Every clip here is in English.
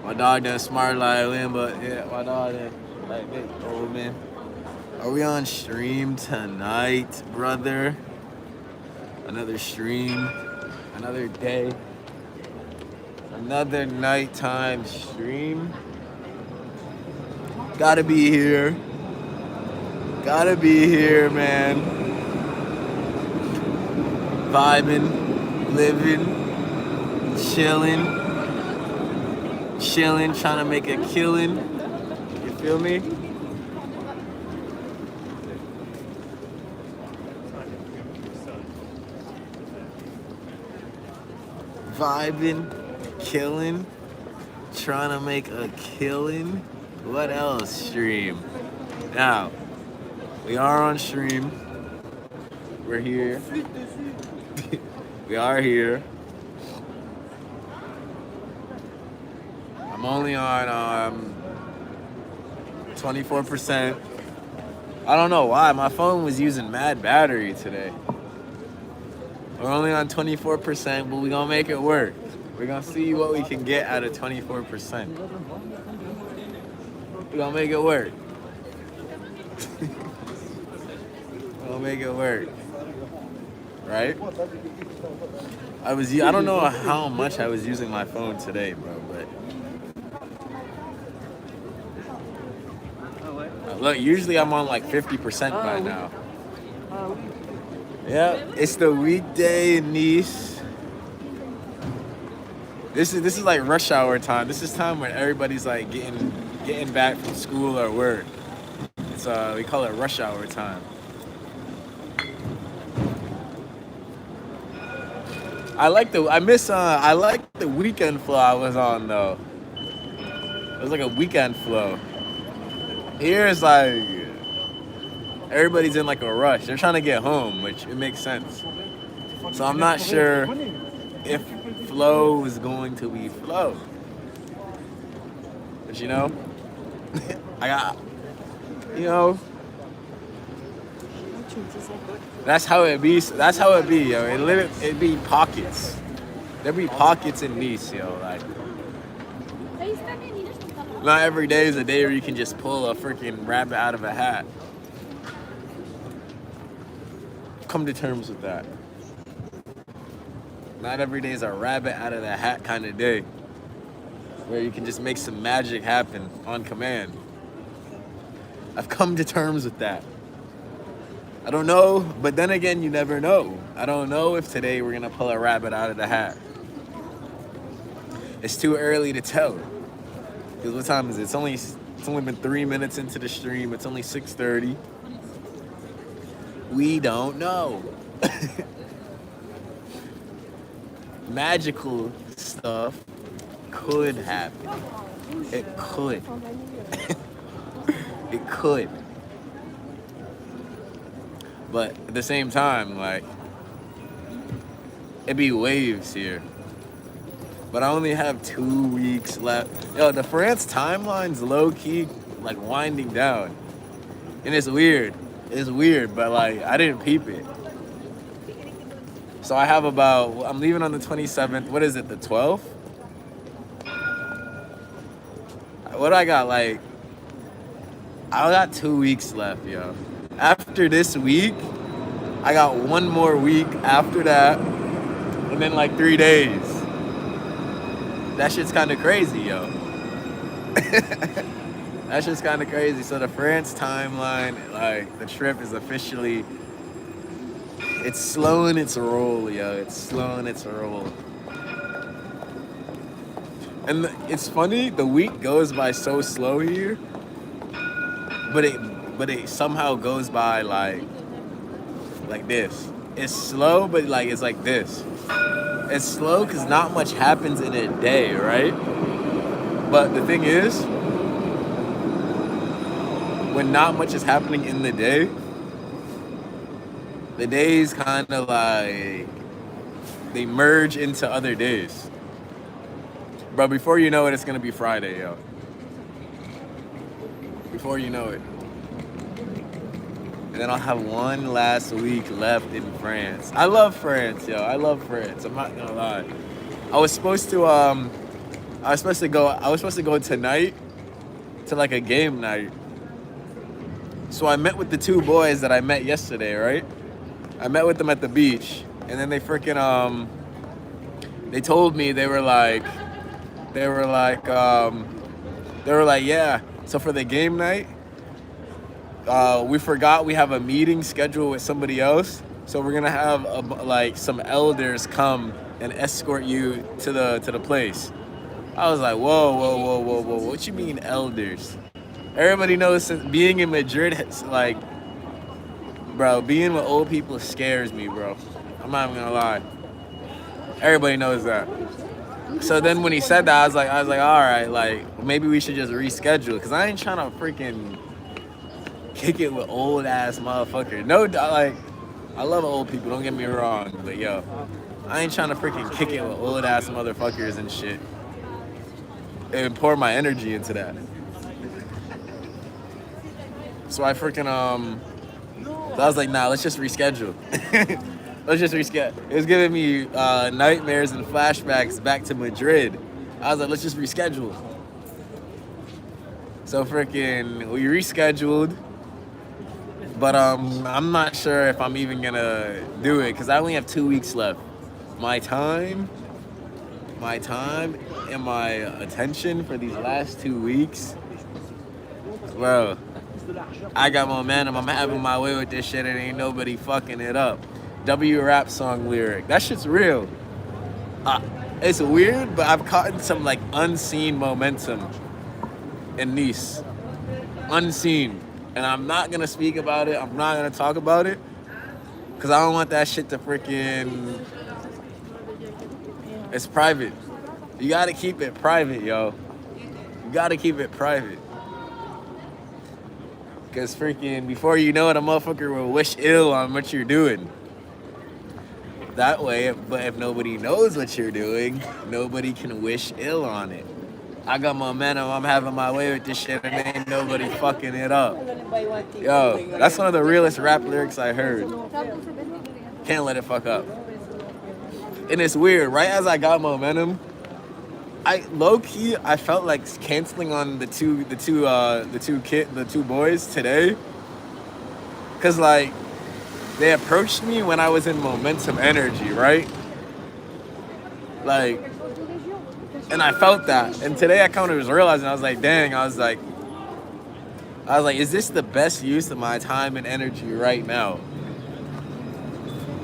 My dog done smart like Lynn, but yeah, my dog done like big old man. Are we on stream tonight, brother? Another stream, another day, another nighttime stream. Gotta be here. Gotta be here, man. Vibing, living, chilling, trying to make a killing. You feel me? Vibing, killing, trying to make a killing. What else? Stream. Now, we are on stream. We're here. We are here. I'm only on 24%. I don't know why. My phone was using mad battery today. We're only on 24%, but we're gonna make it work. We're gonna see what we can get out of 24%. We're gonna make it work. We're gonna make it work. Right? I don't know how much I was using my phone today, bro, but look, usually I'm on like 50% by now. Yeah, it's the weekday in Nice. This is like rush hour time. This is time when everybody's like getting back from school or work. It's we call it rush hour time. I like the weekend flow I was on though. It was like a weekend flow. Here it's like everybody's in like a rush. They're trying to get home, which it makes sense. So I'm not sure if flow is going to be flow. But you know, that's how it be. That's how it be, yo. It be pockets. There be pockets in Nice, yo. Like, not every day is a day where you can just pull a freaking rabbit out of a hat. Come to terms with that. Not every day is a rabbit out of the hat kind of day where you can just make some magic happen on command. I've come to terms with that. I don't know, but then again, you never know. I don't know if today we're gonna pull a rabbit out of the hat. It's too early to tell. Because what time is it? It's only been 3 minutes into the stream. It's only 6:30. We don't know. Magical stuff could happen. It could. It could. But at the same time, like, it'd be waves here. But I only have 2 weeks left. Yo, the France timeline's low-key, like, winding down. And it's weird. It's weird, but, like, I didn't peep it. So I have I'm leaving on the 27th. What is it, the 12th? What do I got, like, I got 2 weeks left, yo. After this week, I got 1 more week after that, and then like 3 days. That shit's kind of crazy, yo. That shit's kind of crazy. So the France timeline, like, the trip is officially, it's slowing its roll, yo. It's slowing its roll. And it's funny, the week goes by so slow here, but it somehow goes by like this. It's slow, but like it's like this. It's slow because not much happens in a day, right? But the thing is, when not much is happening in the days kind of like, they merge into other days. Bro, before you know it, it's gonna be Friday, yo. Before you know it. And then I'll have 1 last week left in France. I love France, yo. I love France. I'm not gonna lie. I was supposed to I was supposed to go tonight to like a game night. So I met with the two boys that I met yesterday, right? I met with them at the beach, and then they freaking they told me they were like yeah. So for the game night, we forgot we have a meeting scheduled with somebody else. So we're gonna have like some elders come and escort you to the place. I was like, whoa. What you mean elders? Everybody knows since being in Madrid, it's like, bro, being with old people scares me, bro. I'm not even gonna lie. Everybody knows that. So then when he said that, I was like, all right, like maybe we should just reschedule, cause I ain't trying to freaking kick it with old ass motherfuckers. No, like I love old people. Don't get me wrong, but yo, I ain't trying to freaking kick it with old ass motherfuckers and shit, and pour my energy into that. So I freaking so I was like, nah, let's just reschedule. Let's just reschedule. It was giving me nightmares and flashbacks back to Madrid. I was like, let's just reschedule. So freaking we rescheduled, but I'm not sure if I'm even gonna do it because I only have 2 weeks left. My time and my attention for these last 2 weeks, bro. I got momentum. I'm having my way with this shit and ain't nobody fucking it up. W rap song lyric. That shit's real. It's weird, but I've caught some like unseen momentum in Nice. Unseen. And I'm not gonna speak about it. I'm not gonna talk about it. Cause I don't want that shit to freaking... It's private. You gotta keep it private, yo. You gotta keep it private. Cause freaking before you know it, a motherfucker will wish ill on what you're doing. That way, but if nobody knows what you're doing, nobody can wish ill on it. I got momentum, I'm having my way with this shit and ain't nobody fucking it up. Yo, that's one of the realest rap lyrics I heard. Can't let it fuck up. And it's weird, right as I got momentum, I felt like canceling on the two boys today, cause like they approached me when I was in momentum energy, right? Like, and I felt that, and today I kind of was realizing, I was like, dang, I was like, is this the best use of my time and energy right now?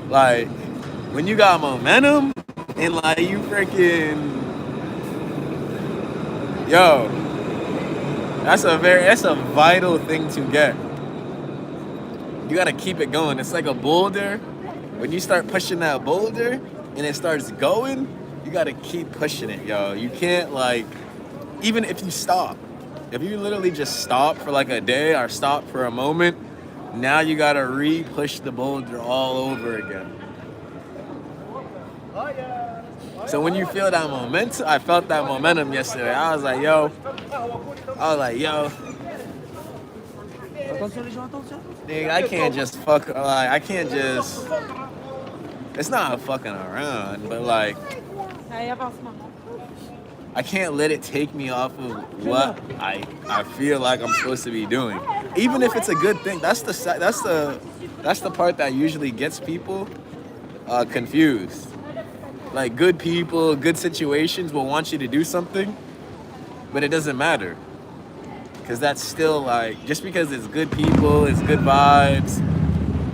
Like, when you got momentum and like you freaking... Yo, that's a vital thing to get. You gotta keep it going. It's like a boulder. When you start pushing that boulder and it starts going, you gotta keep pushing it, yo. You can't like, even if you stop, if you literally just stop for like a day or stop for a moment, now you gotta re-push the boulder all over again. So when you feel that momentum, I felt that momentum yesterday. I was like, yo. Nigga, I can't just fuck, like, I can't just, it's not fucking around, but like, I can't let it take me off of what I feel like I'm supposed to be doing. Even if it's a good thing, that's the part that usually gets people confused. Like, good people, good situations will want you to do something, but it doesn't matter. Because that's still like, just because it's good people, it's good vibes,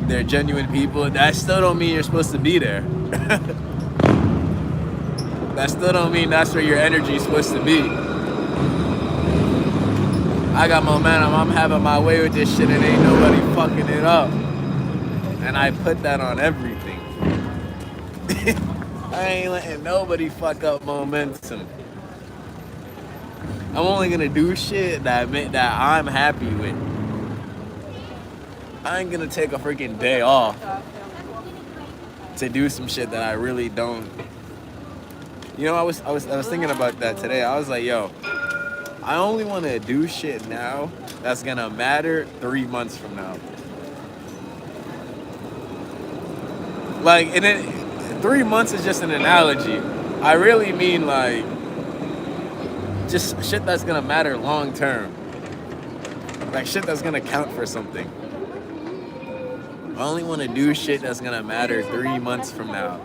they're genuine people, that still don't mean you're supposed to be there. That still don't mean that's where your energy is supposed to be. I got momentum, I'm having my way with this shit and ain't nobody fucking it up. And I put that on everything. I ain't letting nobody fuck up momentum. I'm only gonna do shit that I'm happy with. I ain't gonna take a freaking day off to do some shit that I really don't. You know, I was thinking about that today. I was like, yo, I only want to do shit now that's gonna matter 3 months from now. Like, and 3 months is just an analogy. I really mean like just shit that's gonna matter long term. Like shit that's gonna count for something. I only want to do shit that's gonna matter 3 months from now.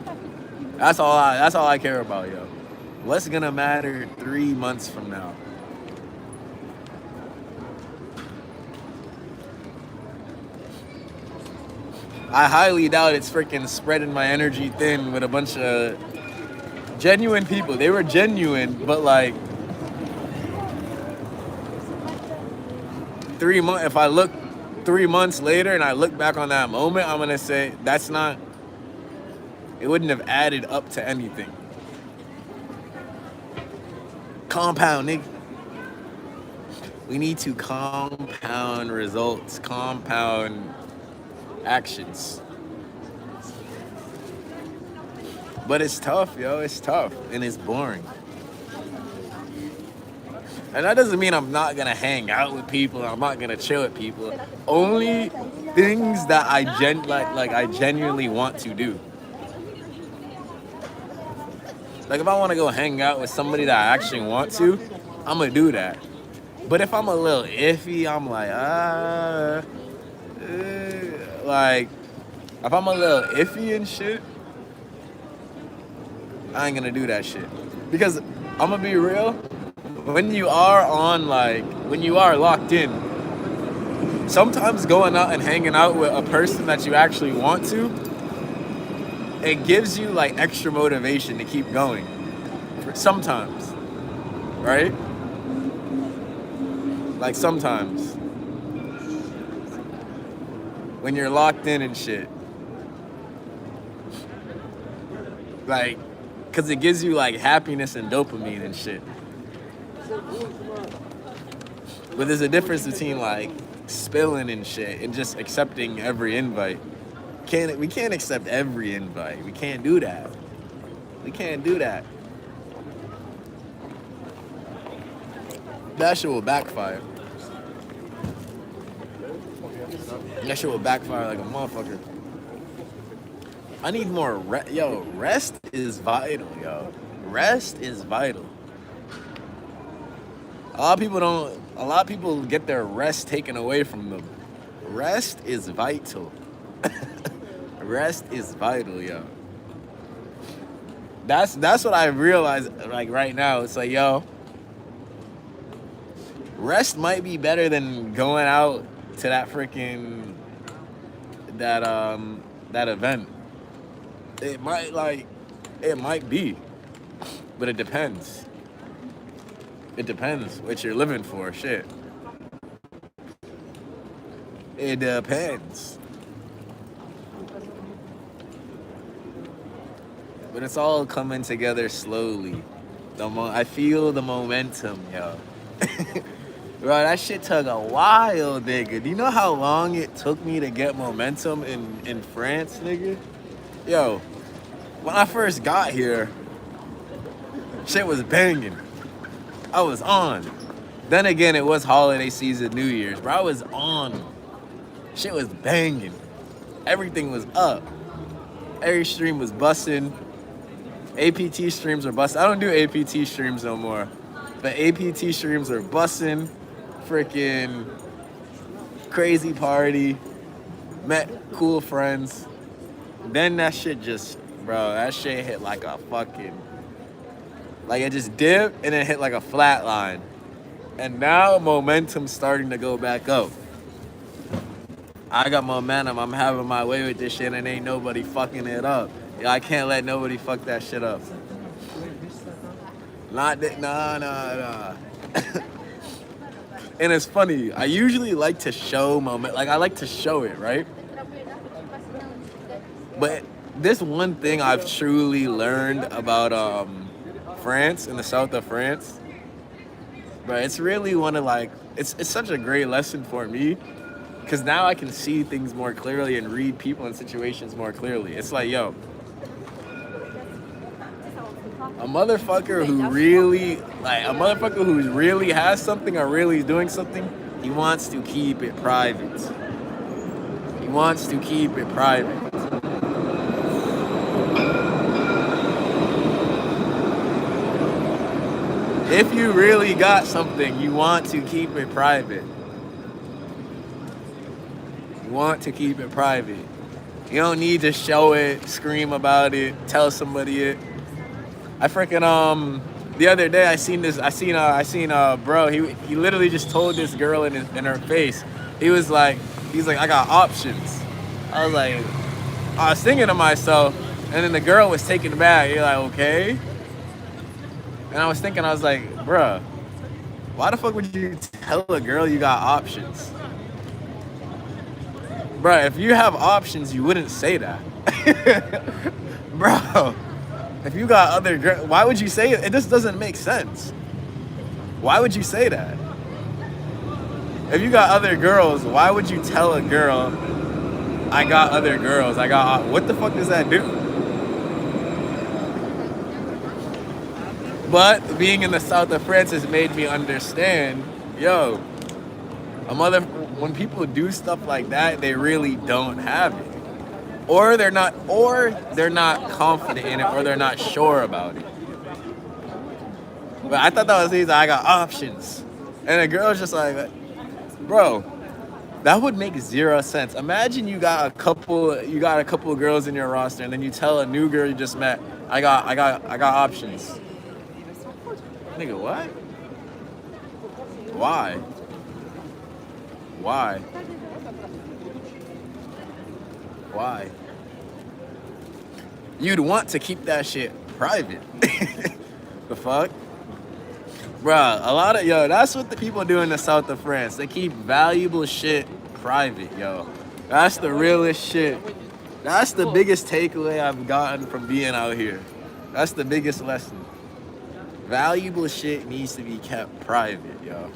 That's all I care about, yo. What's gonna matter 3 months from now? I highly doubt it's freaking spreading my energy thin with a bunch of genuine people. They were genuine, but like 3 months. If I look 3 months later and I look back on that moment, I'm gonna say that's not. It wouldn't have added up to anything. Compound, nigga. We need to compound results, compound actions. But it's tough, yo. It's tough and it's boring. And that doesn't mean I'm not gonna hang out with people. I'm not gonna chill with people. Only things that I genuinely want to do. Like if I want to go hang out with somebody that I actually want to, I'm gonna do that. But if I'm a little iffy, I'm like, like if I'm a little iffy and shit, I ain't gonna do that shit. Because I'm gonna be real, when you are locked in, sometimes going out and hanging out with a person that you actually want to, it gives you like extra motivation to keep going. Sometimes, right? Like sometimes, when you're locked in and shit, like, cause it gives you like happiness and dopamine and shit. But there's a difference between like spilling and shit and just accepting every invite. We can't accept every invite. We can't do that. We can't do that. That shit will backfire. That shit will backfire like a motherfucker. I need more rest is vital, yo. Rest is vital. A lot of people get their rest taken away from them. Rest is vital. Rest is vital, yo. That's what I realized like right now. It's like, yo, rest might be better than going out to that freaking that event. It might be. But it depends. It depends what you're living for, shit. It depends. But it's all coming together slowly. I feel the momentum, yo. Bro, that shit took a while, nigga. Do you know how long it took me to get momentum in France, nigga? Yo, when I first got here, shit was banging. I was on. Then again, it was holiday season, New Year's, bro. I was on. Shit was banging. Everything was up. Every stream was busting. APT streams are busting. I don't do APT streams no more. But APT streams are busting. Freaking crazy party. Met cool friends. Then that shit just, bro, that shit hit like a fucking, like it just dipped and it hit like a flat line. And now momentum's starting to go back up. I got momentum. I'm having my way with this shit and ain't nobody fucking it up. Yeah, I can't let nobody fuck that shit up. Nah. And it's funny. I usually like to show moment. Like I like to show it, right? But this one thing I've truly learned about France, in the south of France, but it's really one of like, it's such a great lesson for me, because now I can see things more clearly and read people and situations more clearly. It's like, yo, a motherfucker who really has something or really is doing something, he wants to keep it private. He wants to keep it private. If you really got something, you want to keep it private. You want to keep it private. You don't need to show it, scream about it, tell somebody it. I freaking the other day I seen bro, he literally just told this girl in her face. He's like I got options. I was thinking to myself, and then the girl was taken back. You're like, okay. And I was thinking, I was like, bruh, why the fuck would you tell a girl you got options? Bruh, if you have options, you wouldn't say that. Bro, if you got other girls, why would you say it? It just doesn't make sense. Why would you say that? If you got other girls, why would you tell a girl, I got other girls, what the fuck does that do? But being in the south of France has made me understand, yo, when people do stuff like that, they really don't have it. Or they're not confident in it, or they're not sure about it. But I thought that was easy. I got options. And the girl's just like, bro, that would make zero sense. Imagine you got a couple of girls in your roster, and then you tell a new girl you just met, I got options. Nigga, what? Why? You'd want to keep that shit private. The fuck? Bruh, that's what the people do in the south of France. They keep valuable shit private, yo. That's the realest shit. That's the biggest takeaway I've gotten from being out here. That's the biggest lesson. Valuable shit needs to be kept private, yo.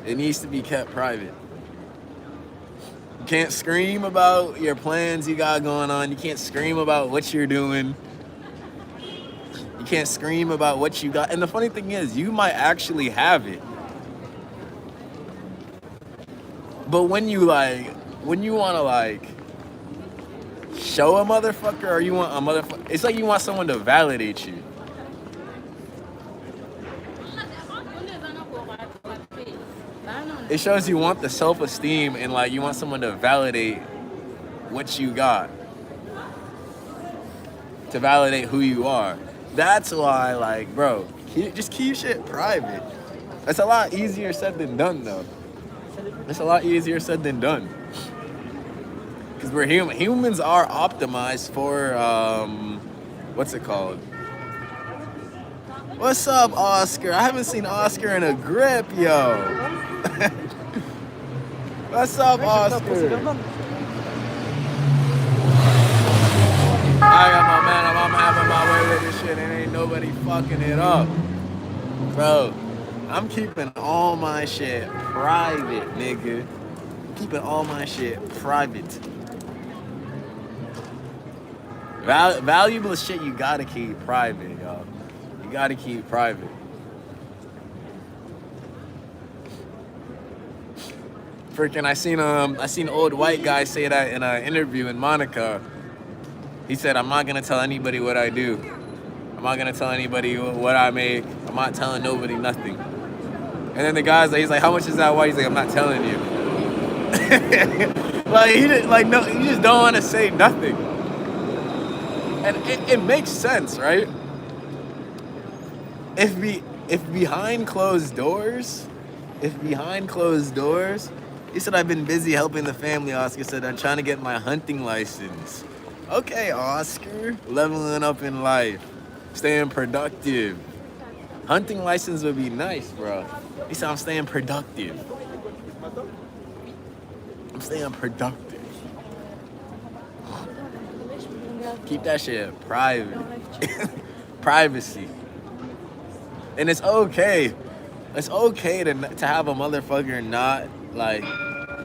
It needs to be kept private. You can't scream about your plans you got going on. You can't scream about what you're doing. You can't scream about what you got. And the funny thing is, you might actually have it. But when you want to show a motherfucker, or you want a motherfucker, it's like you want someone to validate you. It shows you want the self-esteem, and you want someone to validate what you got, to validate who you are. That's why, bro, just keep shit private. That's a lot easier said than done, though. It's a lot easier said than done. Because we're human. Humans are optimized for, what's it called? What's up, Oscar? I haven't seen Oscar in a grip, yo. What's up, Oscar? I got my man. I'm having my way with this shit, and ain't nobody fucking it up. Bro, I'm keeping all my shit private, nigga. Keeping all my shit private. Valuable shit you gotta keep private, y'all. You gotta keep private. Freaking, I seen an old white guy say that in an interview in Monaco. He said, I'm not gonna tell anybody what I do. I'm not gonna tell anybody what I make. I'm not telling nobody nothing. And then the guy's he's like, how much is that white? He's like, I'm not telling you. No, you just don't want to say nothing. And it makes sense, right? If behind closed doors, he said, I've been busy helping the family. Oscar said, I'm trying to get my hunting license. Okay, Oscar, leveling up in life, staying productive. Hunting license would be nice, bro. He said, I'm staying productive. Keep that shit private. Privacy. And it's okay. It's okay to have a motherfucker not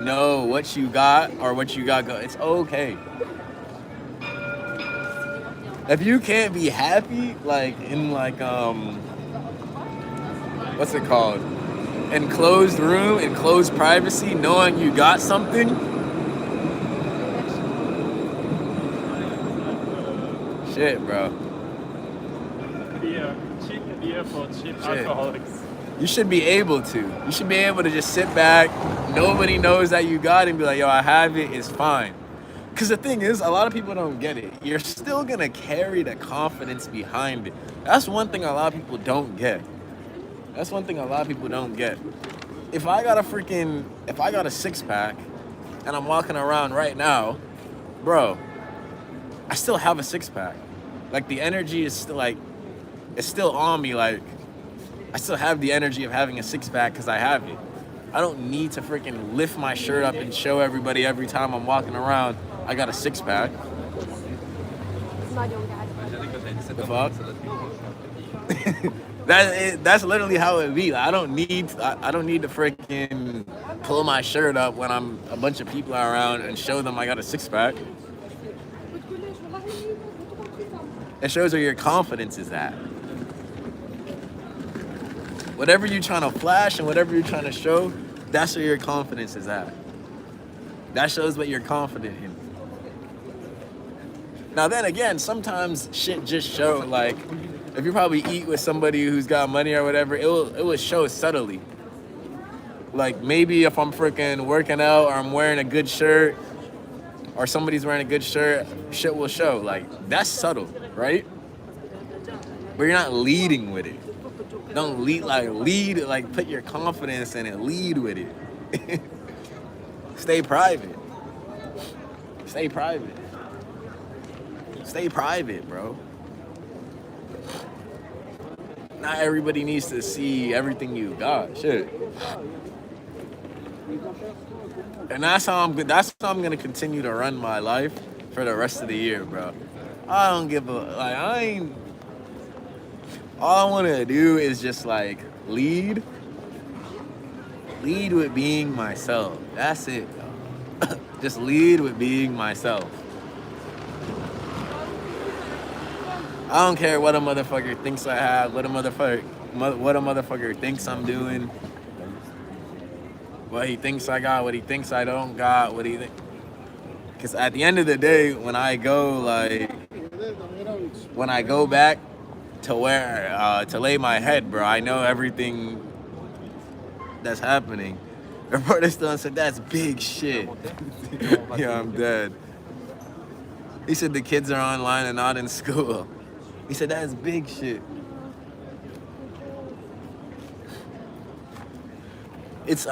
know what you got or what you got going. It's okay. If you can't be happy, in what's it called? Enclosed room, enclosed privacy, knowing you got something. Shit, bro. beer for cheap Shit. alcoholics. You should be able to. You should be able to just sit back. Nobody knows that you got it and be like, yo, I have it. It's fine. Because the thing is, a lot of people don't get it. You're still going to carry the confidence behind it. That's one thing a lot of people don't get. That's one thing a lot of people don't get. If I got a six-pack and I'm walking around right now, bro, I still have a six-pack. Like, the energy is still, like, it's still on me. Like, I still have the energy of having a six-pack because I have it. I don't need to freaking lift my shirt up and show everybody every time I'm walking around I got a six-pack. The fuck? That's literally how it be. Like, I don't need to freaking pull my shirt up when I'm a bunch of people are around and show them I got a six-pack. It shows where your confidence is at. Whatever you're trying to flash and whatever you're trying to show, that's where your confidence is at. That shows what you're confident in. Now then again, sometimes shit just show, like, if you probably eat with somebody who's got money or whatever, it will show subtly. Like, maybe if I'm freaking working out or I'm wearing a good shirt or somebody's wearing a good shirt, shit will show. Like, that's subtle, right? But you're not leading with it. Don't lead, like put your confidence in it, lead with it. Stay private. Stay private. Stay private, bro. Not everybody needs to see everything you got. Shit. And that's how I'm gonna continue to run my life for the rest of the year, bro. I don't give a all I wanna do is just like lead with being myself. That's it. Just lead with being myself. I don't care what a motherfucker thinks I have, what a motherfucker thinks I'm doing, what he thinks I got, what he thinks I don't got, what he think. Because at the end of the day, when I go back to where to lay my head, bro, I know everything that's happening. The reporter still said, that's big shit. Yeah, I'm dead. He said the kids are online and not in school. He said, that's big shit. It's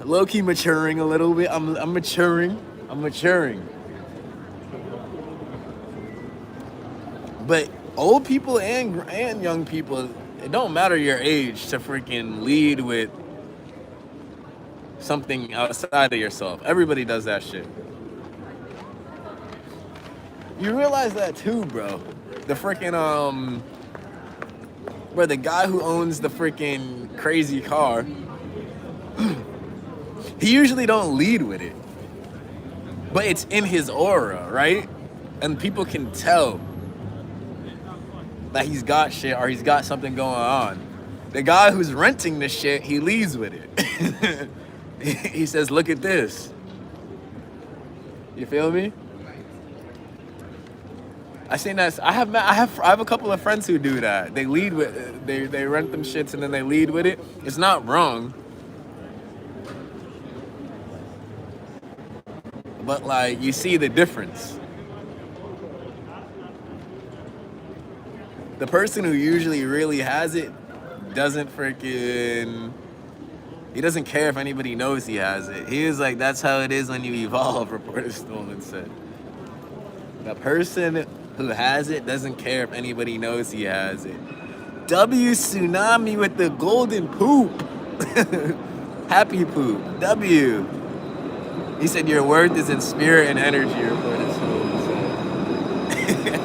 low-key maturing a little bit. I'm maturing. But old people and young people, it don't matter your age to freaking lead with something outside of yourself. Everybody does that shit. You realize that too, bro. The freaking where the guy who owns the freaking crazy car, he usually don't lead with it, but it's in his aura, right? And people can tell that he's got shit or he's got something going on. The guy who's renting the shit, he leads with it. He says, look at this. You feel me? I seen that. I have a couple of friends who do that. They lead with they rent them shits and then they lead with it. It's not wrong. But like, you see the difference. The person who usually really has it doesn't freaking, he doesn't care if anybody knows he has it. He was like, that's how it is when you evolve, reporter Stolen said. The person who has it doesn't care if anybody knows he has it. W Tsunami with the golden poop. Happy poop. W. He said your worth is in spirit and energy, reporter Stolen said.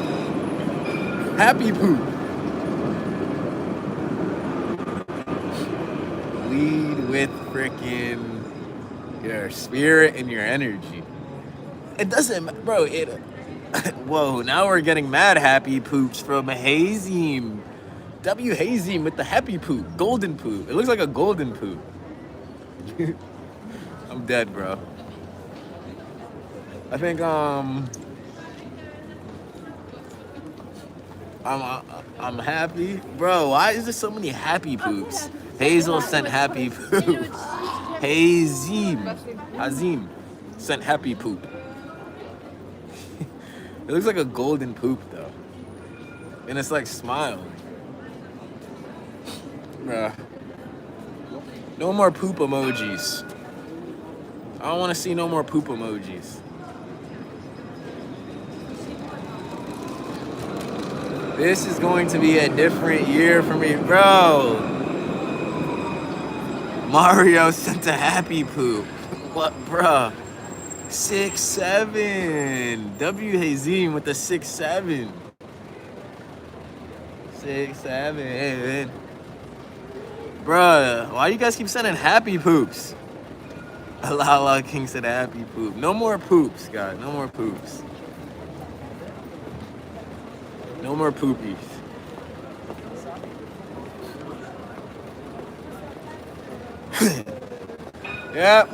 Happy poop. Lead with freaking your spirit and your energy. It doesn't, bro, whoa, now we're getting mad happy poops from Hazim. W Hazim with the happy poop, golden poop. It looks like a golden poop. I'm dead, bro. I think, I'm happy, bro. Why is there so many happy poops? Hazel sent happy poop. Hazim sent happy poop. It looks like a golden poop though, and it's like smiling. Bruh. No more poop emojis. I don't want to see no more poop emojis. This is going to be a different year for me, bro. Mario sent a happy poop. What, bruh? 6'7". W Hazim with the 6'7". 6'7". Bruh, why you guys keep sending happy poops? Allah King said happy poop. No more poops, guys. No more poops. No more poopies. Yep.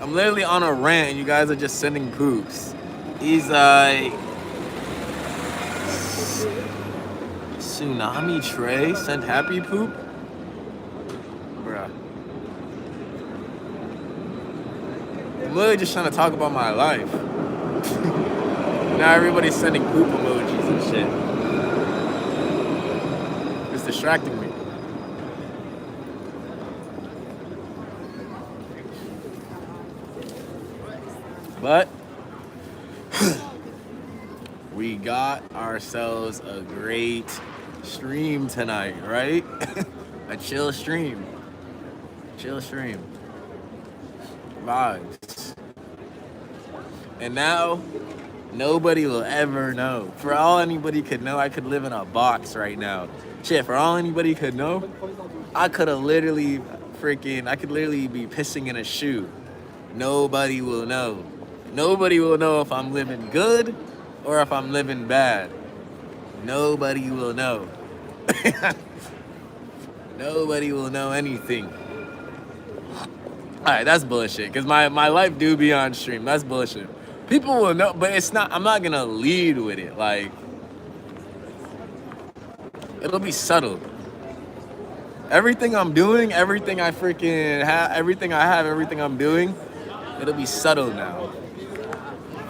I'm literally on a rant and you guys are just sending poops. He's like... Tsunami Trey sent happy poop? Bruh. I'm literally just trying to talk about my life. Now everybody's sending poop emojis and shit. It's distracting me. But we got ourselves a great stream tonight, right? A chill stream. Chill stream. Vibes. And now, nobody will ever know. For all anybody could know, I could live in a box right now. Shit, for all anybody could know, I could literally be pissing in a shoe. Nobody will know. Nobody will know if I'm living good or if I'm living bad. Nobody will know. Nobody will know anything. Alright, that's bullshit. Because my life do be on stream. That's bullshit. People will know, but it's not, I'm not gonna lead with it. Like, it'll be subtle. Everything I'm doing, everything I freaking have, everything I have, everything I'm doing, it'll be subtle now.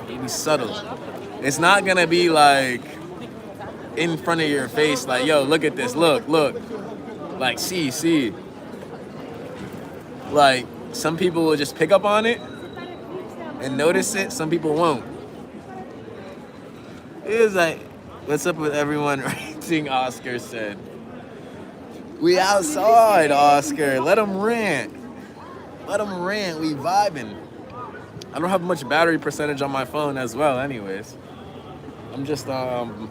It'll be subtle. It's not gonna be like in front of your face, like, yo, look at this, look. Like, see. Like, some people will just pick up on it and notice it, some people won't. It was like, what's up with everyone ranting, Oscar said. We outside, Oscar. Let them rant. Let them rant. We vibing. I don't have much battery percentage on my phone as well anyways. I'm just vibing.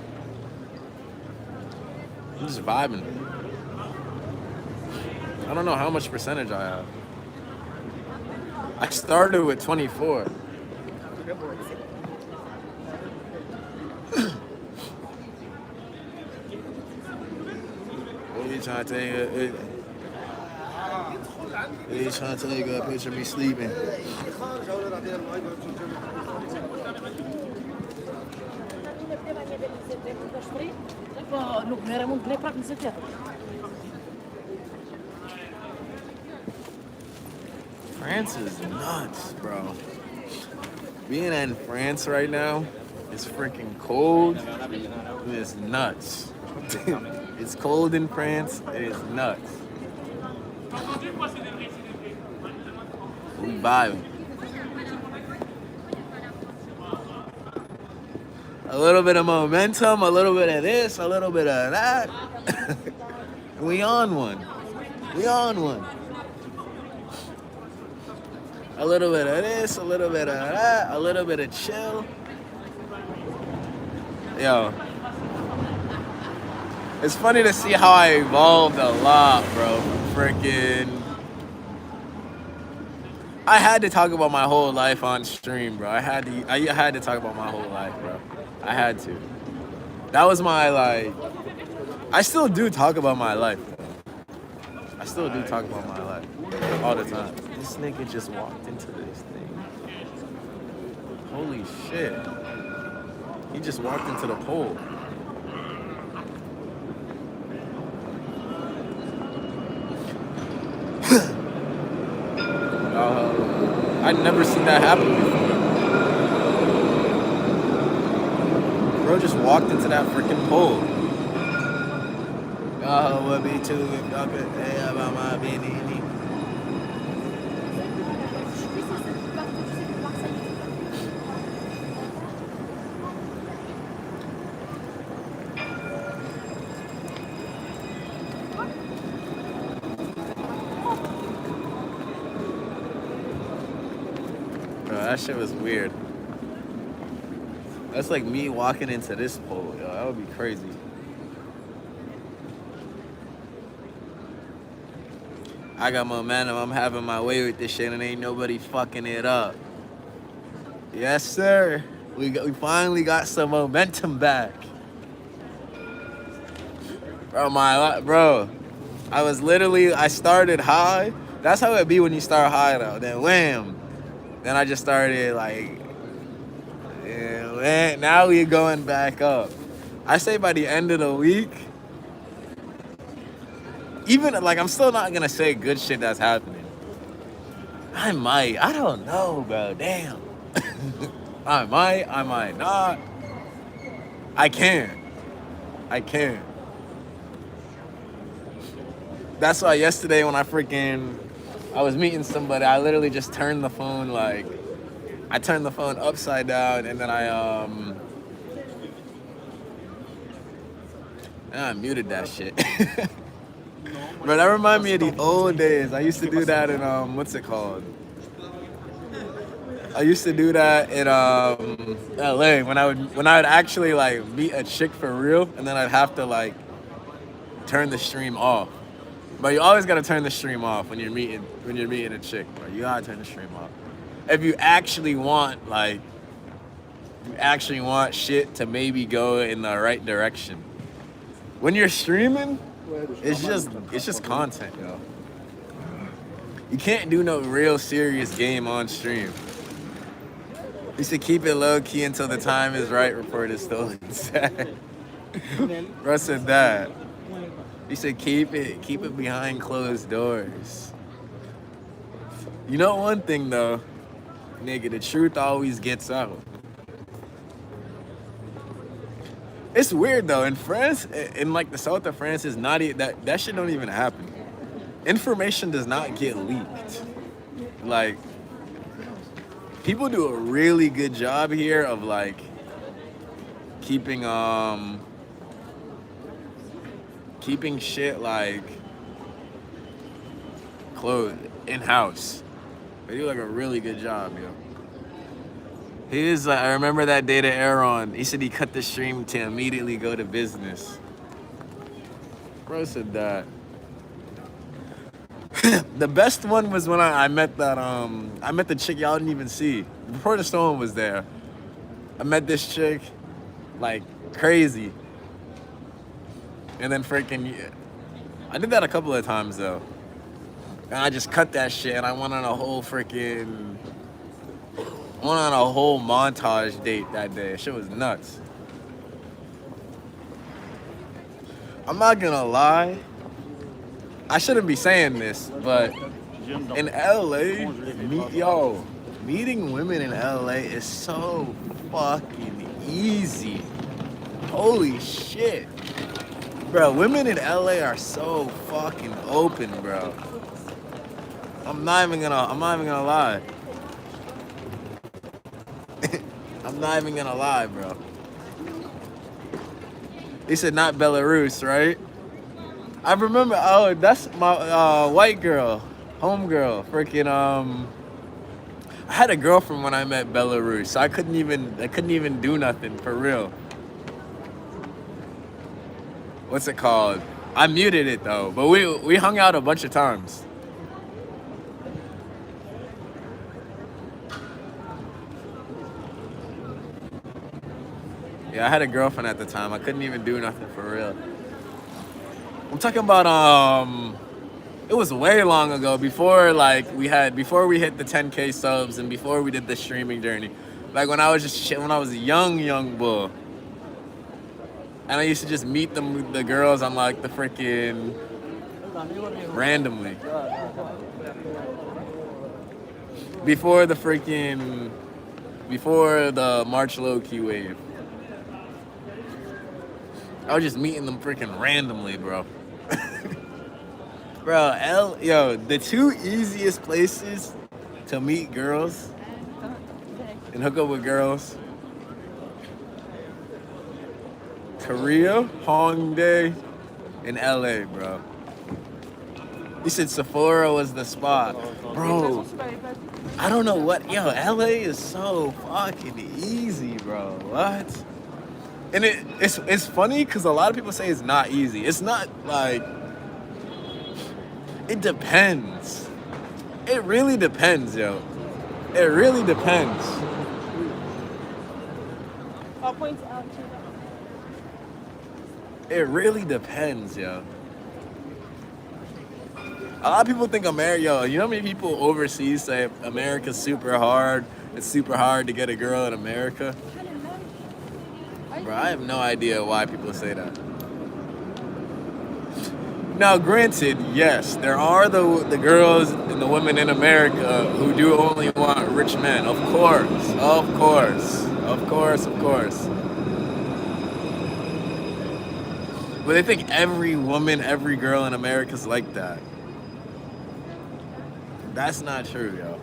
I don't know how much percentage I have. I started with 24. What are you trying to tell you? He's trying to take a picture of me sleeping. France is nuts, bro. Being in France right now is freaking cold. It's nuts. It's cold in France. It is nuts. We vibing. A little bit of momentum, a little bit of this, a little bit of that. We on one. We on one. A little bit of this, a little bit of that, a little bit of chill. Yo. It's funny to see how I evolved a lot, bro. Freaking. I had to talk about my whole life on stream, bro. I had to talk about my whole life, bro. I had to. That was my, like... I still do talk about my life, though. I still do talk about my life. All the time. This nigga just walked into this thing. Holy shit. He just walked into the pole. I'd never seen that happen before. Bro just walked into that freaking pole. Y'all would be too if y'all could say about my beanie. Bro, that shit was weird. That's like me walking into this pole, yo. That would be crazy. I got momentum. I'm having my way with this shit, and ain't nobody fucking it up. Yes, sir. We finally got some momentum back. Bro, I started high. That's how it be when you start high, though. Then wham. Then I just started like, yeah, now we're going back up. I say by the end of the week, even like I'm still not gonna say good shit that's happening. I don't know, bro. Damn. I might not. I can't. That's why yesterday when I was meeting somebody, I literally just turned the phone upside down, and then I muted that shit. Bro, that reminds me of the old days. I used to do that in what's it called? I used to do that in LA when I would actually like meet a chick for real, and then I'd have to like turn the stream off. But you always gotta turn the stream off when you're meeting a chick, bro. You gotta turn the stream off. If you actually want shit to maybe go in the right direction. When you're streaming, it's just content, yo. You can't do no real serious game on stream. You should keep it low key until the time is right before it is stolen. Bro said that. He said keep it behind closed doors. You know one thing though, nigga, the truth always gets out. It's weird though, in France, in like the south of France, is not that shit don't even happen. Information does not get leaked. Like, people do a really good job here of like keeping shit like closed in-house. They do like a really good job, yo. I remember that day to Aaron. He said he cut the stream to immediately go to business. Bro said that. The best one was when I met the chick y'all didn't even see. Before the storm was there. I met this chick, like, crazy. And then I did that a couple of times though. And I just cut that shit and I went on a whole montage date that day. Shit was nuts. I'm not gonna lie. I shouldn't be saying this, but in LA, meeting women in LA is so fucking easy. Holy shit. Bro, women in LA are so fucking open, bro. I'm not even gonna lie. I'm not even gonna lie, bro. He said not Belarus, right? I remember, that's my white girl, homegirl, freaking I had a girlfriend when I met Belarus, so I couldn't even do nothing for real. What's it called? I muted it though, but we hung out a bunch of times. Yeah, I had a girlfriend at the time. I couldn't even do nothing for real. I'm talking about it was way long ago, before we hit the 10K subs and before we did the streaming journey. Like when I was a young bull. And I used to just meet the girls on like the freaking randomly. before the freaking, before the March Low Key wave. I was just meeting them freaking randomly, bro. Bro, yo, the two easiest places to meet girls and hook up with girls: Korea, Hongdae, and LA, bro. You said Sephora was the spot. Bro, I don't know what, yo, LA is so fucking easy, bro. What? And it's funny because a lot of people say it's not easy. It's not like, it depends. It really depends, yo. It really depends. It really depends, yo. A lot of people think America, yo, you know how many people overseas say America's super hard? It's super hard to get a girl in America? Bro, I have no idea why people say that. Now, granted, yes, there are the girls and the women in America who do only want rich men. Of course, of course, of course, of course. But they think every woman, every girl in America is like that. That's not true, yo.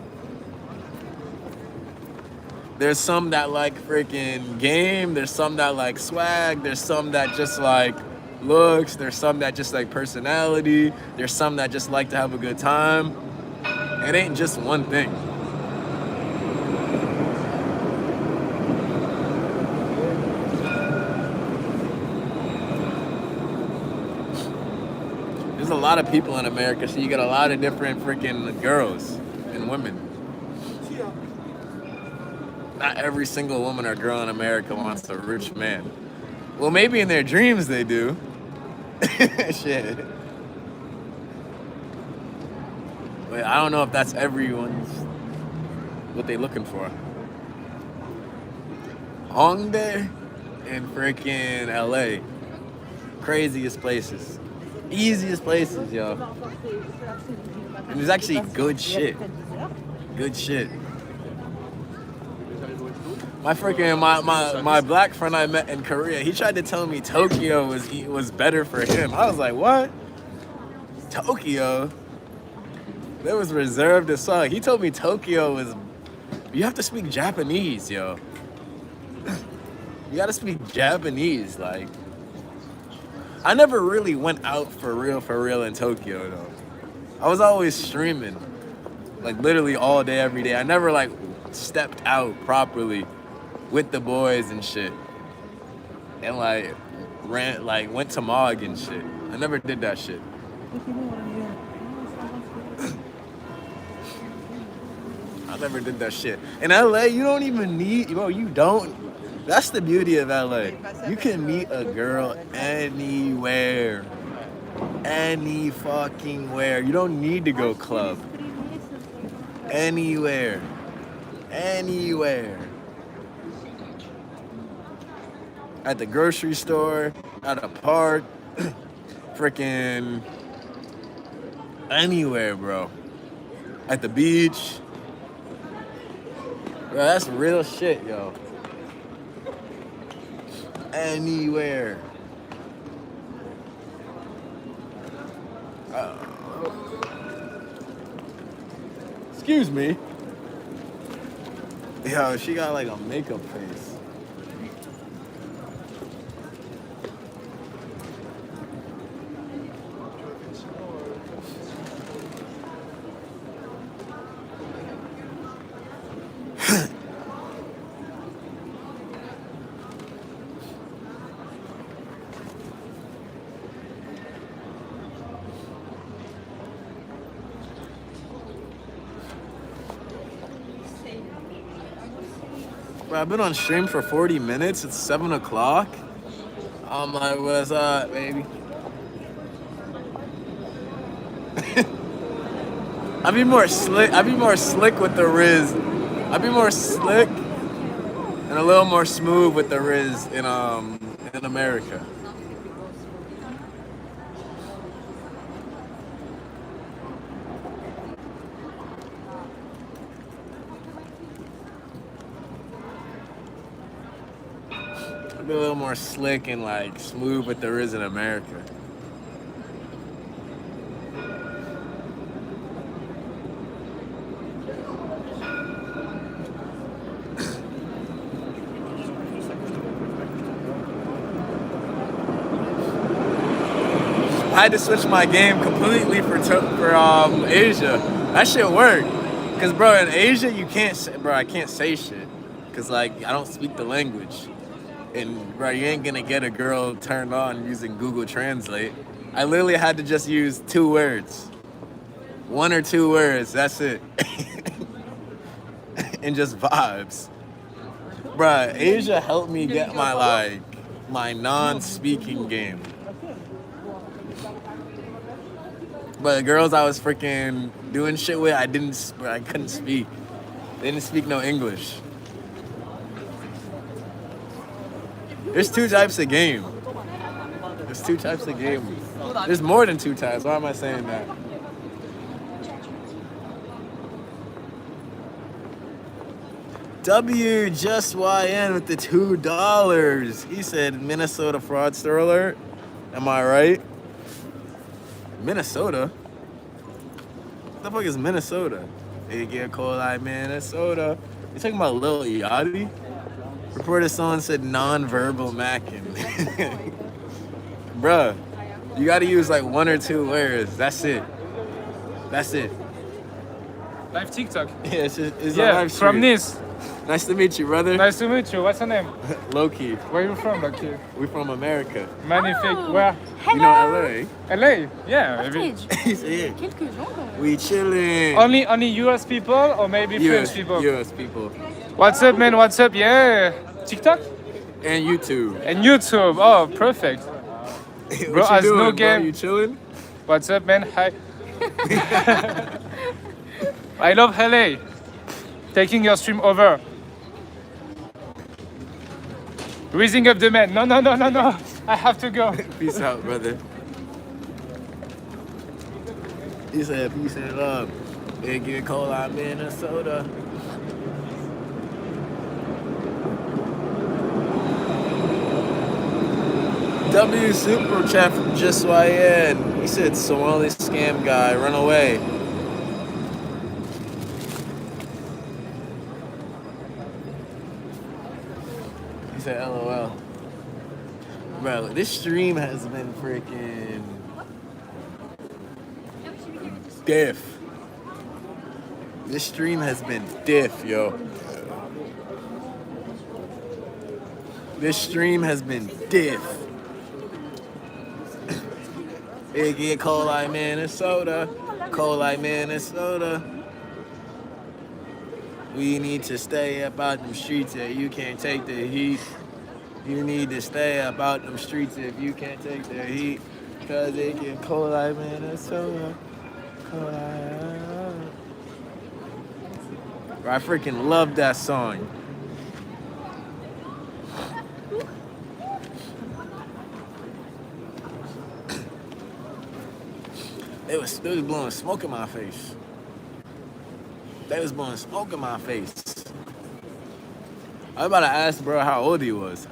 There's some that like freaking game. There's some that like swag. There's some that just like looks. There's some that just like personality. There's some that just like to have a good time. It ain't just one thing. There's a lot of people in America, so you get a lot of different freaking girls and women. Not every single woman or girl in America wants a rich man. Well, maybe in their dreams they do. Shit. But I don't know if that's everyone's what they looking for. Hongdae and freaking LA. Craziest places. Easiest places, yo. And there's actually good shit. Good shit. My freaking my black friend I met in Korea, he tried to tell me Tokyo was better for him. I was like, what? Tokyo? That was reserved as fuck. He told me Tokyo was, you have to speak Japanese, yo. You gotta speak Japanese, like. I never really went out for real in Tokyo, though. I was always streaming, like literally all day, every day. I never like stepped out properly with the boys and shit, and like went to Mog and shit. I never did that shit. I never did that shit. In LA, you don't even need, you don't. That's the beauty of LA. You can meet a girl anywhere. Any fucking where. You don't need to go club. Anywhere. Anywhere. At the grocery store, at a park, freaking anywhere, bro. At the beach. Bro, that's real shit, yo. Anywhere. Excuse me. Yo, she got like a makeup face. Bro, I've been on stream for 40 minutes. It's 7 o'clock. I'm like, what's up, baby? I'd be more slick with the Riz. I'd be more slick and a little more smooth with the Riz in America. Be a little more slick and like smooth, but there is in America. I had to switch my game completely for Asia. That shit worked. Cause bro, in Asia you can't say, bro, I can't say shit. Cause like I don't speak the language. And bro, you ain't gonna get a girl turned on using Google Translate. I literally had to just use 2 words. 1 or 2 words, that's it. And just vibes. Bruh, Asia helped me get my non-speaking game. But the girls I was freaking doing shit with, I couldn't speak. They didn't speak no English. There's 2 types of game. There's 2 types of game. There's more than 2 types. Why am I saying that? W just YN with the $2. He said Minnesota fraudster alert. Am I right? Minnesota? What the fuck is Minnesota? They get cold like Minnesota. You talking about Lil Yachty? Reporter someone said non-verbal macking. Bruh, you gotta use like 1 or 2 words. That's it. That's it. Live TikTok. Yeah, it's a live stream. From Nice. Nice to meet you, brother. Nice to meet you. What's your name? Loki. Where are you from, Loki? We're from America. Magnifique. Oh, Where? hello. You know LA? LA? Yeah. He's here. We chilling. Only US people or maybe French people? US people. What's up, man? What's up? Yeah. TikTok? And YouTube. And YouTube. Oh, perfect. Bro, what you doing, no bro? game. You chilling? What's up, man? Hi. I love LA. Taking your stream over. Raising up the man. No. I have to go. Peace out, brother. He said, peace and love. It get cold out Minnesota. W super chat from Just YN. He said, Somali scam guy, run away. He said, LOL. Bro, this stream has been freaking diff. This stream has been diff, yo. This stream has been diff. It get cold like Minnesota. Cold like Minnesota. We need to stay up out them streets if you can't take the heat. You need to stay up out them streets if you can't take the heat. Cause it get cold like Minnesota. Cold like... I freaking love that song. They was blowing smoke in my face. They was blowing smoke in my face. I was about to ask bro how old he was.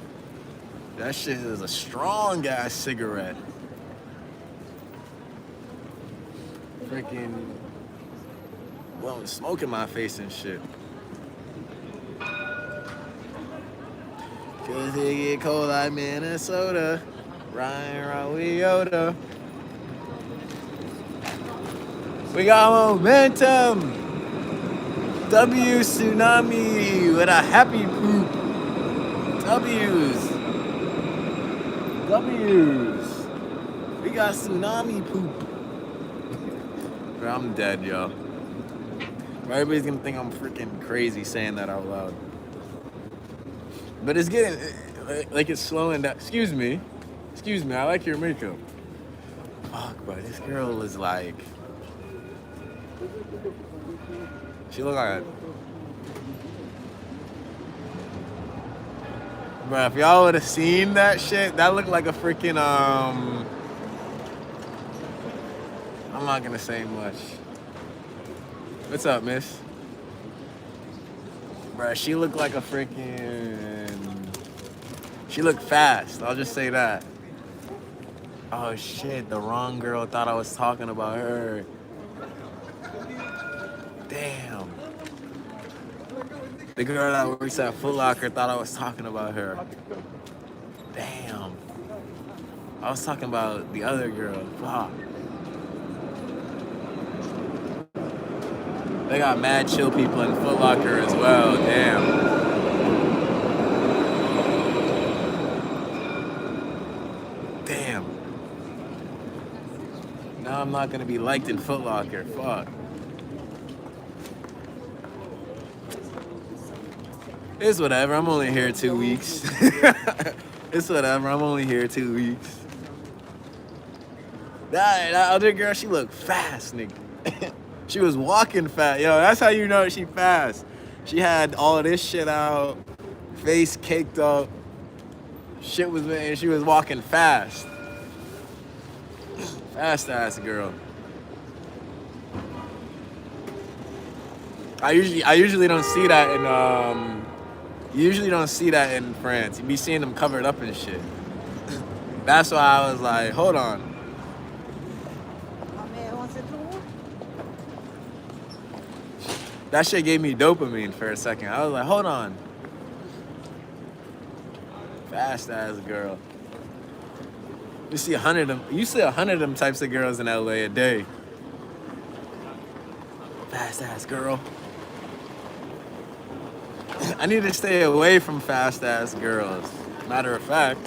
That shit is a strong ass cigarette. Freaking blowing smoke in my face and shit. Cause it get cold like Minnesota. Ryan Yoda. We got momentum. W tsunami with a happy poop. W's. We got tsunami poop. Bro, I'm dead, yo. Everybody's gonna think I'm freaking crazy saying that out loud. But it's getting, like it's slowing down. Excuse me, I like your makeup. Fuck, bro, this girl is like, she look like, bro, if y'all would have seen that shit, that looked like a freaking, I'm not gonna say much. What's up, miss? Bro, she looked like a freaking, She looked fast. I'll just say that. Oh shit, the wrong girl thought I was talking about her. Damn. The girl that works at Foot Locker thought I was talking about her. Damn. I was talking about the other girl. Fuck. They got mad chill people in Foot Locker as well. Damn. Damn. Now I'm not gonna be liked in Foot Locker. Fuck. It's whatever. I'm only here 2 weeks. It's whatever. I'm only here 2 weeks. That other girl, she looked fast, nigga. She was walking fast. Yo, that's how you know she fast. She had all of this shit out, face caked up. Shit was, man, she was walking fast. Fast ass girl. I usually don't see that in you usually don't see that in France. You be seeing them covered up and shit. That's why I was like, hold on. That shit gave me dopamine for a second. I was like, hold on. Fast ass girl. You see 100 of them. You see 100 of them types of girls in LA a day. Fast ass girl. I need to stay away from fast ass girls. Matter of fact,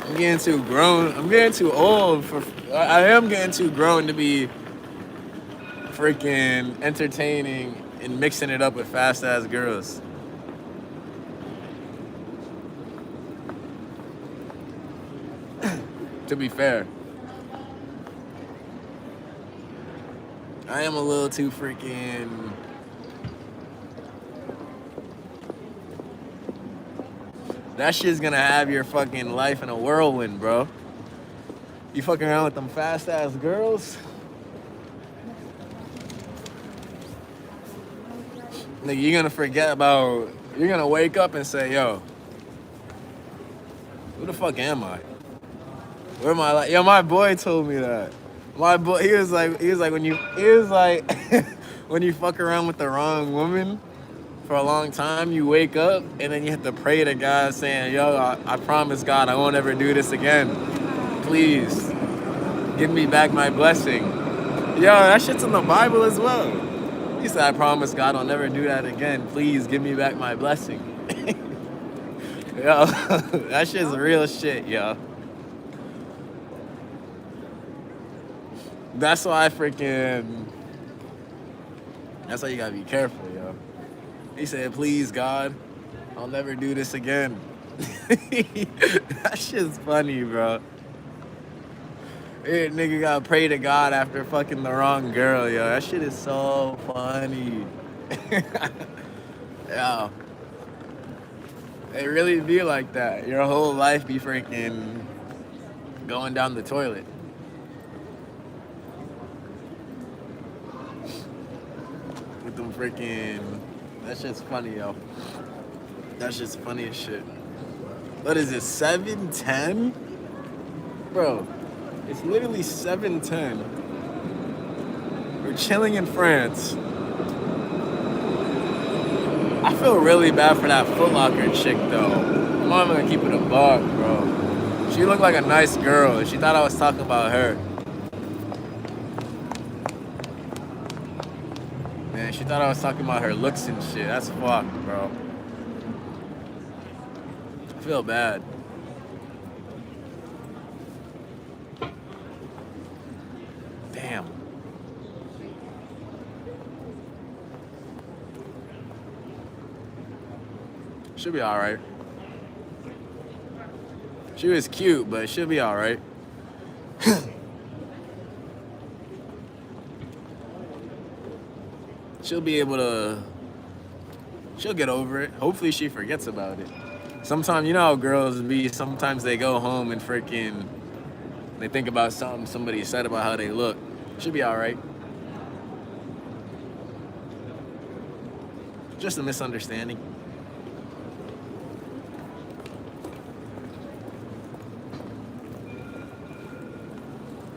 I'm getting too grown. I'm getting too old for. I am getting too grown to be freaking entertaining and mixing it up with fast ass girls. To be fair, I am a little too freaking. That shit's gonna have your fucking life in a whirlwind, bro. You fucking around with them fast ass girls? Nigga, you're gonna forget about. You're gonna wake up and say, yo, who the fuck am I? Where am I? Like, yo, my boy told me that. My boy, he was like when you when you fuck around with the wrong woman for a long time, you wake up and then you have to pray to God saying, yo, I promise God I won't ever do this again. Please give me back my blessing. Yo, that shit's in the Bible as well. He said, I promise God I'll never do that again. Please give me back my blessing. Yo, that shit's real shit, yo. That's why that's why you gotta be careful, yo. He said, please, God, I'll never do this again. That shit's funny, bro. Hey, nigga gotta pray to God after fucking the wrong girl, yo. That shit is so funny. Yo. It really be like that. Your whole life be freaking going down the toilet. With them freaking... That shit's funny, yo. That shit's funny as shit. What is it, 7:10? Bro, it's literally 7:10. We're chilling in France. I feel really bad for that Foot Locker chick, though. I'm not gonna keep it a buck, bro. She looked like a nice girl, and she thought I was talking about her. Man, she thought I was talking about her looks and shit. That's fucked, bro. I feel bad. Damn. She'll be alright. She was cute, but she'll be alright. She'll be able to... She'll get over it. Hopefully she forgets about it. Sometimes, you know how girls be, sometimes they go home and freaking... They think about something somebody said about how they look. She'll be alright. Just a misunderstanding.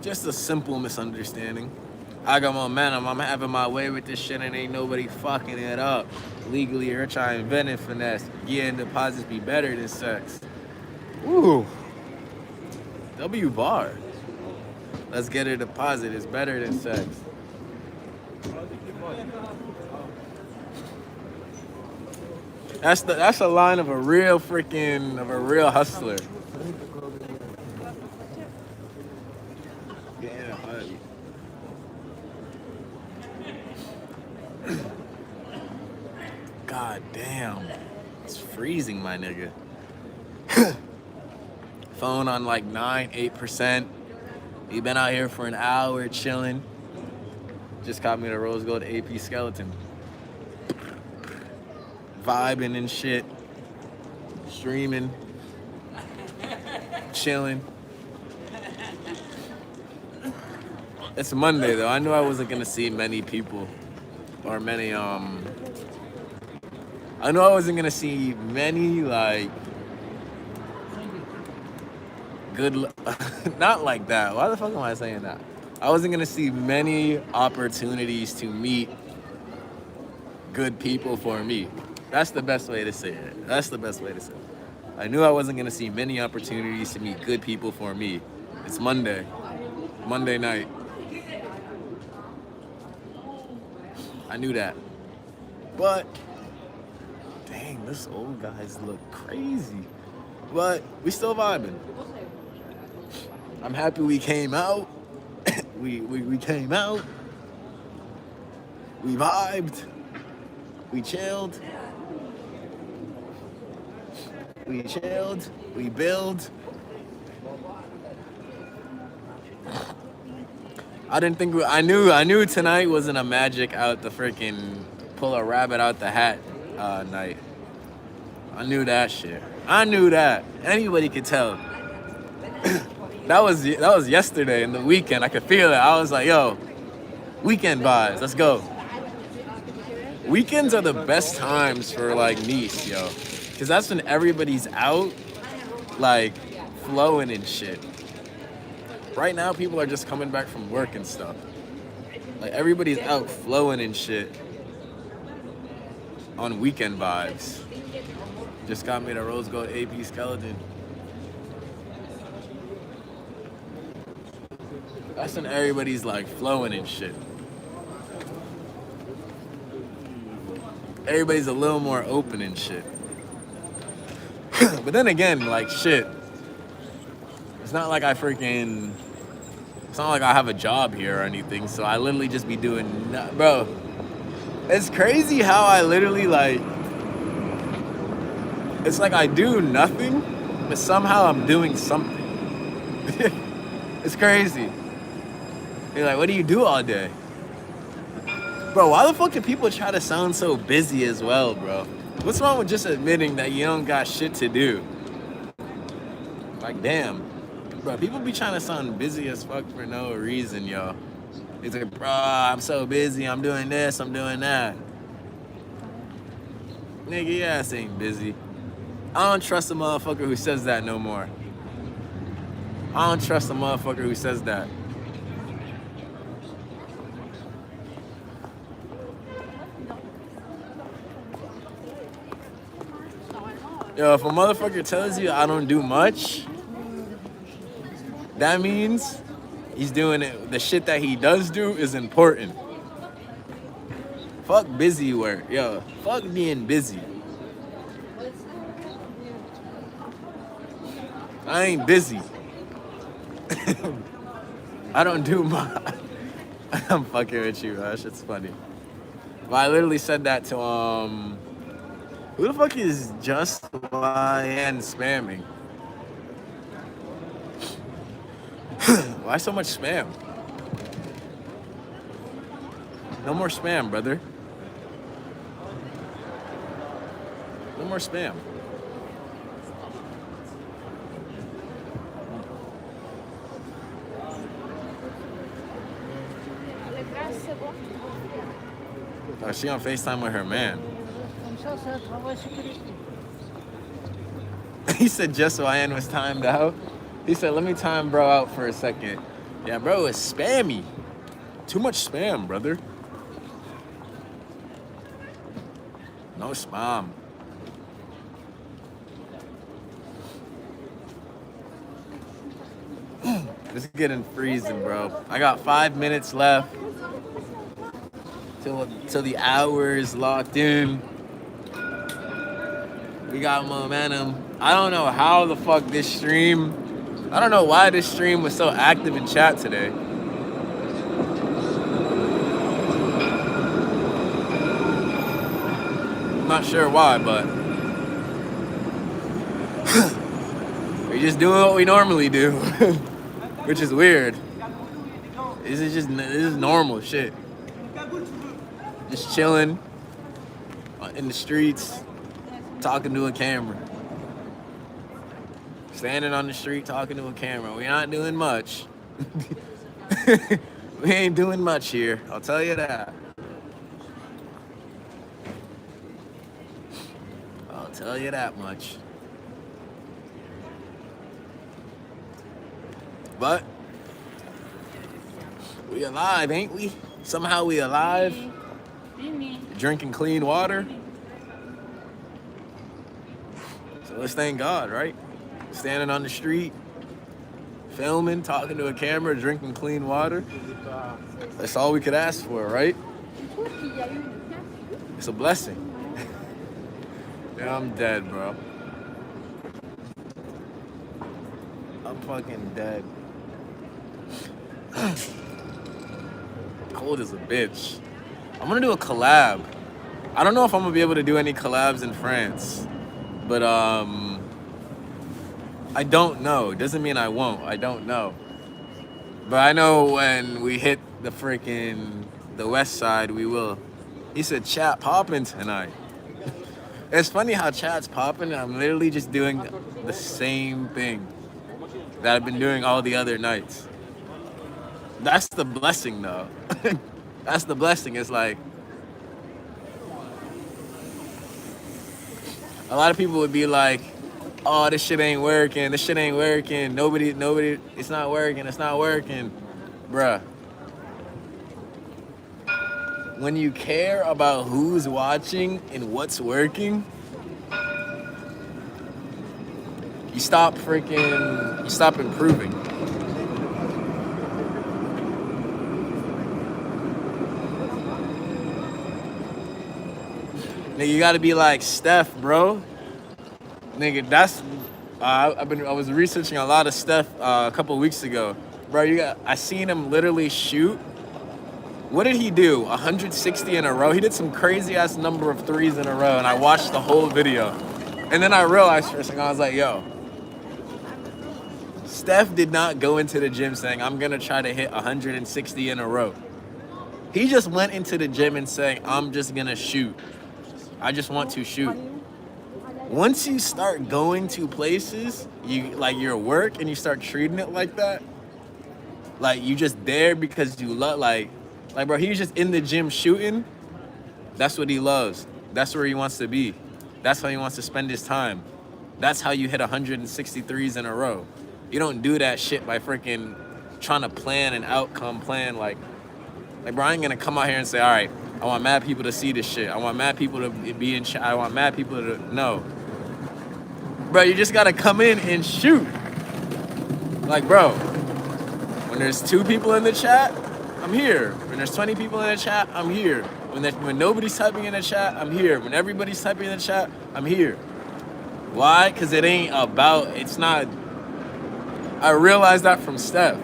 Just a simple misunderstanding. I got momentum. I'm having my way with this shit and ain't nobody fucking it up. Legally, you're trying to invent and finesse. Getting deposits be better than sex. Ooh. W bar. Let's get a deposit. It's better than sex. That's a line of a real hustler. Yeah, buddy. God damn. It's freezing, my nigga. Phone on like 8%. We been out here for an hour chilling. Just caught me the rose gold AP skeleton. Vibing and shit. Streaming. Chilling. It's Monday though. I knew I wasn't gonna see many people. Or many I knew I wasn't gonna see many like good not like that. Why the fuck am I saying that? I wasn't gonna see many opportunities to meet good people for me. That's the best way to say it. That's the best way to say it. I knew I wasn't gonna see many opportunities to meet good people for me. It's Monday. Monday night. I knew that. But dang, this old guys look crazy. But we still vibing. I'm happy we came out. we came out. We vibed. We chilled. We chilled. We build. I didn't think I knew tonight wasn't a magic out the freaking pull a rabbit out the hat night. I knew that shit. I knew that. Anybody could tell. That was yesterday in the weekend. I could feel it. I was like, yo, weekend vibes. Let's go. Weekends are the best times for like Nice, yo. Cause that's when everybody's out, like flowing and shit. Right now, people are just coming back from work and stuff. Like everybody's out flowing and shit on weekend vibes. Just got me the rose gold AP skeleton. That's when everybody's like flowing and shit. Everybody's a little more open and shit. But then again, like shit. It's not like it's not like I have a job here or anything, so I literally just be doing, bro. It's crazy how I literally like, it's like I do nothing, but somehow I'm doing something. It's crazy. You're like, what do you do all day? Bro, why the fuck do people try to sound so busy as well, bro? What's wrong with just admitting that you don't got shit to do? Like, damn. Bro, people be trying to sound busy as fuck for no reason, yo. It's like, bro, I'm so busy, I'm doing this, I'm doing that. Nigga, your ass ain't busy. I don't trust a motherfucker who says that no more. I don't trust a motherfucker who says that. Yo, if a motherfucker tells you I don't do much, that means he's doing it. The shit that he does do is important. Fuck busy work, yo. Fuck being busy. I ain't busy. I don't do much. I'm fucking with you, that shit's funny. But I literally said that to who the fuck is Just YN spamming? Why so much spam? No more spam, brother. No more spam. Oh, she on FaceTime with her man. He said just YN was timed out. He said, let me time bro out for a second. Yeah, bro, it's spammy. Too much spam, brother. No spam. It's getting freezing, bro. I got 5 minutes left till the hour is locked in. We got momentum. I don't know how the fuck this stream. I don't know why this stream was so active in chat today. I'm not sure why, but we just doing what we normally do, which is weird. This is normal shit. Just chilling in the streets, talking to a camera. Standing on the street talking to a camera. We're not doing much. We ain't doing much here, I'll tell you that. I'll tell you that much. But we alive, ain't we? Somehow we alive. Drinking clean water. So let's thank God, right? Standing on the street, filming, talking to a camera, drinking clean water. That's all we could ask for, right? It's a blessing. Yeah, I'm dead, bro. I'm fucking dead. Cold as a bitch. I'm gonna do a collab. I don't know if I'm gonna be able to do any collabs in France, but I don't know. It doesn't mean I won't. I don't know. But I know when we hit the west side, we will. He said chat popping tonight. It's funny how chat's popping and I'm literally just doing the same thing that I've been doing all the other nights. That's the blessing though. That's the blessing. It's like a lot of people would be like, oh, this shit ain't working. This shit ain't working. Nobody, it's not working. It's not working. Bruh. When you care about who's watching and what's working, you stop improving. Nigga, you gotta be like Steph, bro. Nigga, that's I was researching a lot of Steph a couple weeks ago, bro. I seen him literally shoot. What did he do? 160 in a row. He did some crazy ass number of threes in a row, and I watched the whole video. And then I realized for a second, I was like, yo, Steph did not go into the gym saying, I'm gonna try to hit 160 in a row. He just went into the gym and saying, I'm just gonna shoot. I just want to shoot. Once you start going to places, your work, and you start treating it like that, like you just there because you love, like bro, he's just in the gym shooting. That's what he loves. That's where he wants to be. That's how he wants to spend his time. That's how you hit 163s in a row. You don't do that shit by freaking trying to plan an outcome plan. Like bro, I ain't gonna come out here and say, all right, I want mad people to see this shit. I want mad people to be in chat. I want mad people to know. Bro, you just gotta come in and shoot. Like, bro, when there's 2 people in the chat, I'm here. When there's 20 people in the chat, I'm here. When nobody's typing in the chat, I'm here. When everybody's typing in the chat, I'm here. Why? Because it's not. I realized that from Steph.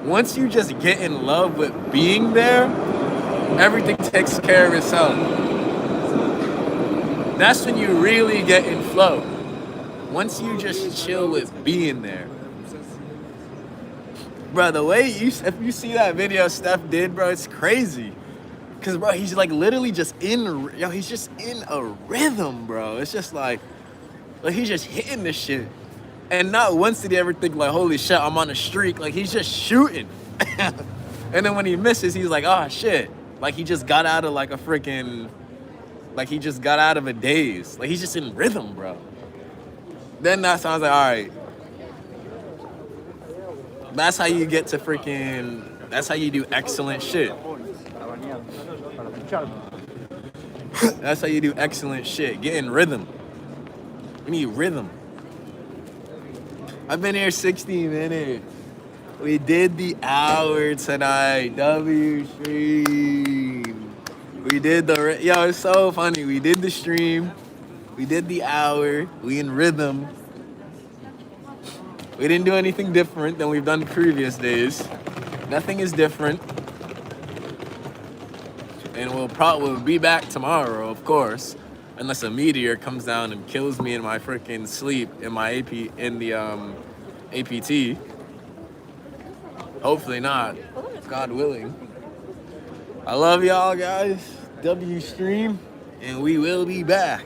Once you just get in love with being there, everything takes care of itself. That's when you really get in flow. Once you just chill with being there. Bro, the way if you see that video Steph did, bro, it's crazy. Cause bro, he's like literally just he's just in a rhythm, bro. It's just like he's just hitting this shit. And not once did he ever think like, holy shit, I'm on a streak. Like he's just shooting. And then when he misses, he's like, oh shit. Like he just got out of like a freaking, like he just got out of a daze. Like he's just in rhythm, bro. Then that sounds like, all right, That's how you get to freaking. That's how you do excellent shit. That's how you do excellent shit. Get in rhythm. We need rhythm. I've been here 60 minutes. We did the hour tonight. W stream. We did the. Yo, it's so funny. We did the stream. We did the hour. We in rhythm. We didn't do anything different than we've done previous days. Nothing is different. And we'll be back tomorrow, of course, unless a meteor comes down and kills me in my freaking sleep in my APT. Hopefully not, God willing. I love y'all guys. W stream, and we will be back.